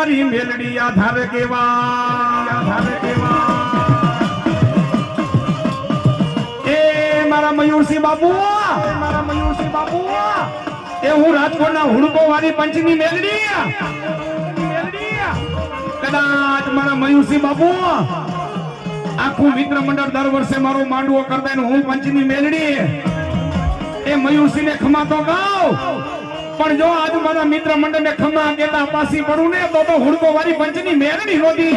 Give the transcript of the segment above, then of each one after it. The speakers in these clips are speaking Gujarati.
મારી મેલડી આધાર કેવા એ મારા મયુરસિંહ બાપુ એ હું રાજકોટના હુડકો વાળી પંચની મેલડી કદાચ મારા મયુરસિંહ બાપુ આખું મિત્ર મંડળ દર વર્ષે મારું માંડવો કરતા ને હું પંચની મેલડી એ મયુરસિંહ ને ખમા તો ગાઉં પણ જો આજ મારા મિત્ર મંડળ ને ખમા કેતા પાસી પડું ને તો હુડકો વાળી પંચની મેલડી નોતી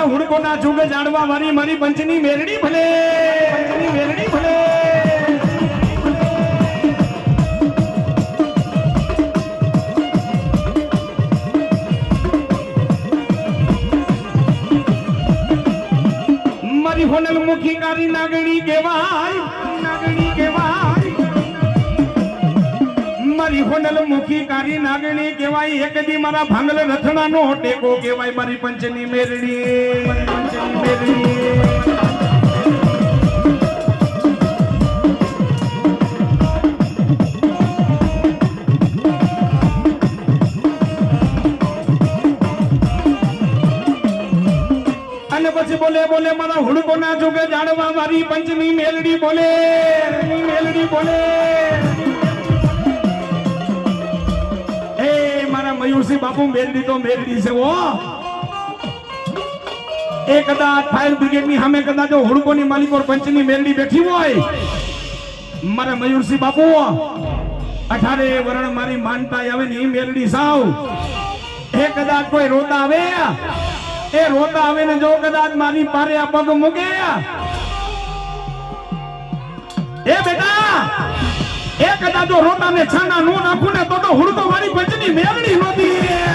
હુડકો ના જુગે જાણવા વાળી મારી પંચની મેલડી ભલે મારી હોનલ મુખી કારી નાગણી કહેવાય મારી હોનલ મુખી કારી નાગણી કહેવાય એક દી મારા ભાંગલ રથણા નો ટેકો કહેવાય મારી પંચની મેલડી અને પછી બોલે મારા હુડકો ના જોગે જાણવા મારી પંચની મેલડી બોલે મયુરસિંહ બાપુ મેલડી તો મેલડી છે ઓ એ કદાચ ફાયર બ્રિગેડ ની સામે કદાચ હુડકો ની માલિક ઓર પંચની મેલડી બેઠી હોય મારા મયુરસિંહ બાપુ 18 વરણ મારી માનતા આવે ને એ મેલડી સાવ એ કદાચ કોઈ રોતા આવે ને જો કદાચ મારી પારે આ પગ મૂકે એ બેટા એ કદાચ રોતા ને છાના નો નાખું ને તો હુડકો મારી પંચની મેલડી નોતી